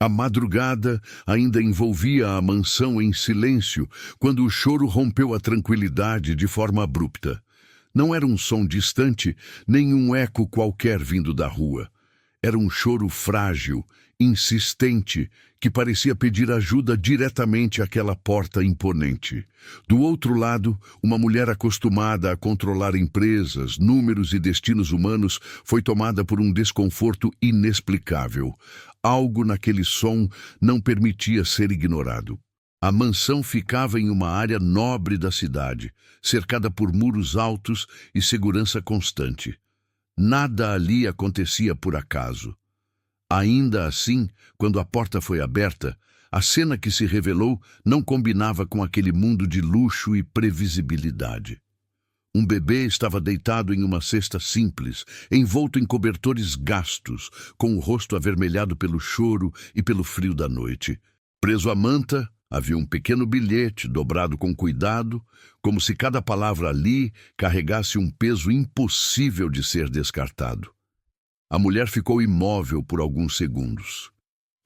A madrugada ainda envolvia a mansão em silêncio quando o choro rompeu a tranquilidade de forma abrupta. Não era um som distante, nem um eco qualquer vindo da rua. Era um choro frágil, insistente, que parecia pedir ajuda diretamente àquela porta imponente. Do outro lado, uma mulher acostumada a controlar empresas, números e destinos humanos foi tomada por um desconforto inexplicável. Algo naquele som não permitia ser ignorado. A mansão ficava em uma área nobre da cidade, cercada por muros altos e segurança constante. Nada ali acontecia por acaso. Ainda assim, quando a porta foi aberta, a cena que se revelou não combinava com aquele mundo de luxo e previsibilidade. Um bebê estava deitado em uma cesta simples, envolto em cobertores gastos, com o rosto avermelhado pelo choro e pelo frio da noite. Preso à manta, havia um pequeno bilhete dobrado com cuidado, como se cada palavra ali carregasse um peso impossível de ser descartado. A mulher ficou imóvel por alguns segundos.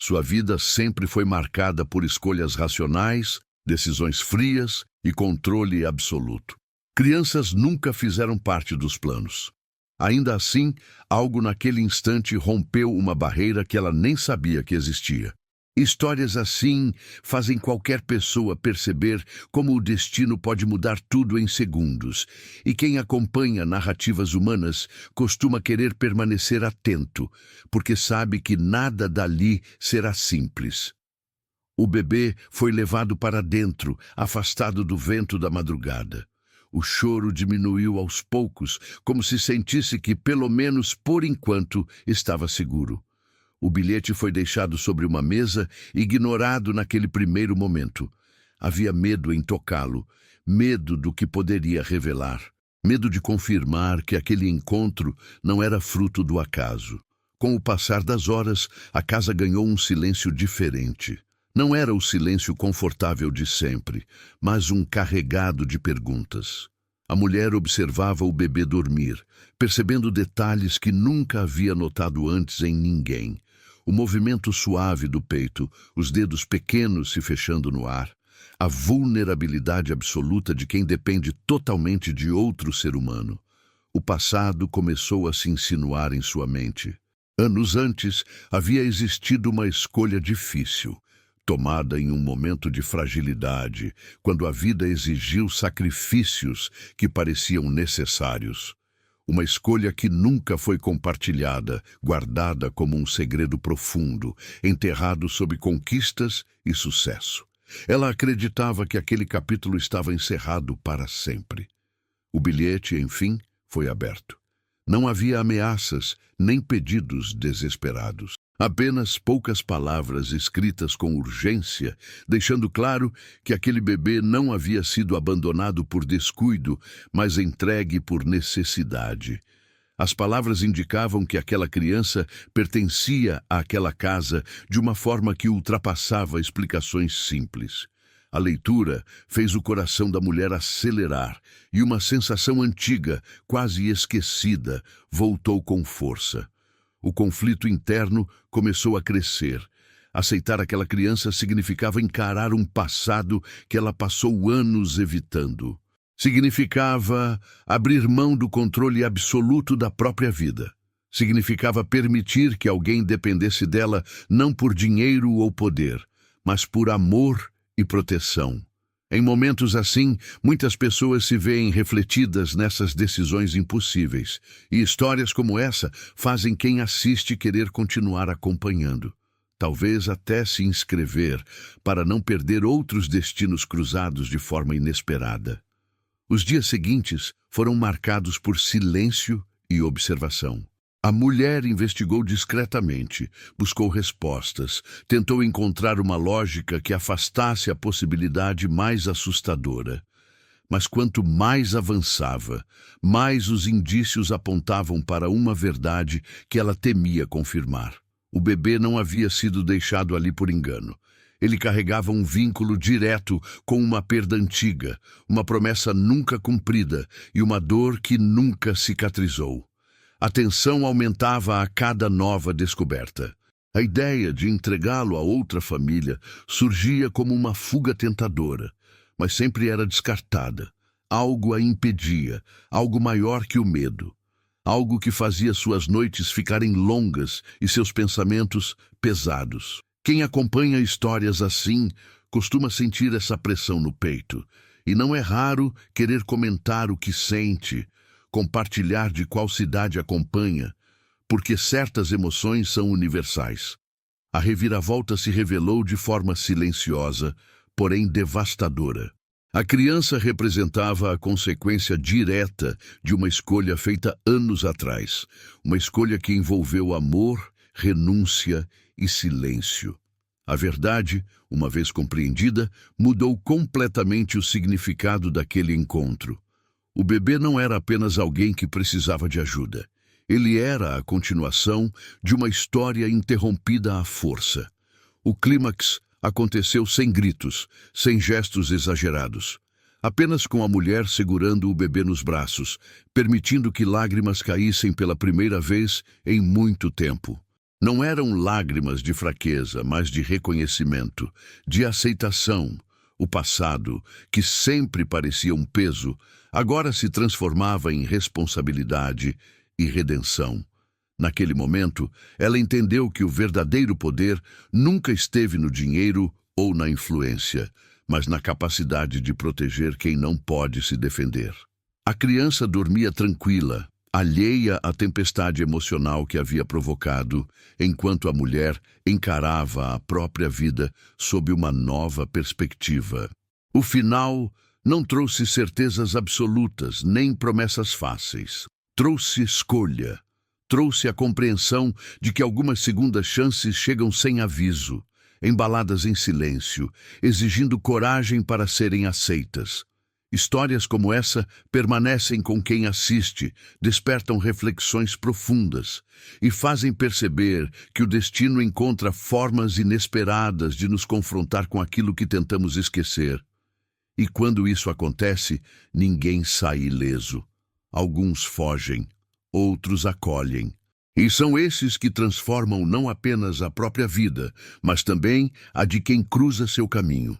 Sua vida sempre foi marcada por escolhas racionais, decisões frias e controle absoluto. Crianças nunca fizeram parte dos planos. Ainda assim, algo naquele instante rompeu uma barreira que ela nem sabia que existia. Histórias assim fazem qualquer pessoa perceber como o destino pode mudar tudo em segundos, e quem acompanha narrativas humanas costuma querer permanecer atento, porque sabe que nada dali será simples. O bebê foi levado para dentro, afastado do vento da madrugada. O choro diminuiu aos poucos, como se sentisse que, pelo menos por enquanto, estava seguro. O bilhete foi deixado sobre uma mesa, ignorado naquele primeiro momento. Havia medo em tocá-lo, medo do que poderia revelar, medo de confirmar que aquele encontro não era fruto do acaso. Com o passar das horas, a casa ganhou um silêncio diferente. Não era o silêncio confortável de sempre, mas um carregado de perguntas. A mulher observava o bebê dormir, percebendo detalhes que nunca havia notado antes em ninguém. O movimento suave do peito, os dedos pequenos se fechando no ar, a vulnerabilidade absoluta de quem depende totalmente de outro ser humano. O passado começou a se insinuar em sua mente. Anos antes, havia existido uma escolha difícil, tomada em um momento de fragilidade, quando a vida exigiu sacrifícios que pareciam necessários. Uma escolha que nunca foi compartilhada, guardada como um segredo profundo, enterrado sob conquistas e sucesso. Ela acreditava que aquele capítulo estava encerrado para sempre. O bilhete, enfim, foi aberto. Não havia ameaças, nem pedidos desesperados. Apenas poucas palavras escritas com urgência, deixando claro que aquele bebê não havia sido abandonado por descuido, mas entregue por necessidade. As palavras indicavam que aquela criança pertencia àquela casa de uma forma que ultrapassava explicações simples. A leitura fez o coração da mulher acelerar e uma sensação antiga, quase esquecida, voltou com força. O conflito interno começou a crescer. Aceitar aquela criança significava encarar um passado que ela passou anos evitando. Significava abrir mão do controle absoluto da própria vida. Significava permitir que alguém dependesse dela não por dinheiro ou poder, mas por amor e proteção. Em momentos assim, muitas pessoas se veem refletidas nessas decisões impossíveis, e histórias como essa fazem quem assiste querer continuar acompanhando. Talvez até se inscrever, para não perder outros destinos cruzados de forma inesperada. Os dias seguintes foram marcados por silêncio e observação. A mulher investigou discretamente, buscou respostas, tentou encontrar uma lógica que afastasse a possibilidade mais assustadora. Mas quanto mais avançava, mais os indícios apontavam para uma verdade que ela temia confirmar. O bebê não havia sido deixado ali por engano. Ele carregava um vínculo direto com uma perda antiga, uma promessa nunca cumprida e uma dor que nunca cicatrizou. A tensão aumentava a cada nova descoberta. A ideia de entregá-lo a outra família surgia como uma fuga tentadora, mas sempre era descartada. Algo a impedia, algo maior que o medo. Algo que fazia suas noites ficarem longas e seus pensamentos pesados. Quem acompanha histórias assim costuma sentir essa pressão no peito. E não é raro querer comentar o que sente, compartilhar de qual cidade acompanha, porque certas emoções são universais. A reviravolta se revelou de forma silenciosa, porém devastadora. A criança representava a consequência direta de uma escolha feita anos atrás, uma escolha que envolveu amor, renúncia e silêncio. A verdade, uma vez compreendida, mudou completamente o significado daquele encontro. O bebê não era apenas alguém que precisava de ajuda. Ele era a continuação de uma história interrompida à força. O clímax aconteceu sem gritos, sem gestos exagerados. Apenas com a mulher segurando o bebê nos braços, permitindo que lágrimas caíssem pela primeira vez em muito tempo. Não eram lágrimas de fraqueza, mas de reconhecimento, de aceitação. O passado, que sempre parecia um peso, agora se transformava em responsabilidade e redenção. Naquele momento, ela entendeu que o verdadeiro poder nunca esteve no dinheiro ou na influência, mas na capacidade de proteger quem não pode se defender. A criança dormia tranquila, alheia à tempestade emocional que havia provocado, enquanto a mulher encarava a própria vida sob uma nova perspectiva. O final não trouxe certezas absolutas, nem promessas fáceis. Trouxe escolha. Trouxe a compreensão de que algumas segundas chances chegam sem aviso, embaladas em silêncio, exigindo coragem para serem aceitas. Histórias como essa permanecem com quem assiste, despertam reflexões profundas e fazem perceber que o destino encontra formas inesperadas de nos confrontar com aquilo que tentamos esquecer. E quando isso acontece, ninguém sai ileso. Alguns fogem, outros acolhem. E são esses que transformam não apenas a própria vida, mas também a de quem cruza seu caminho.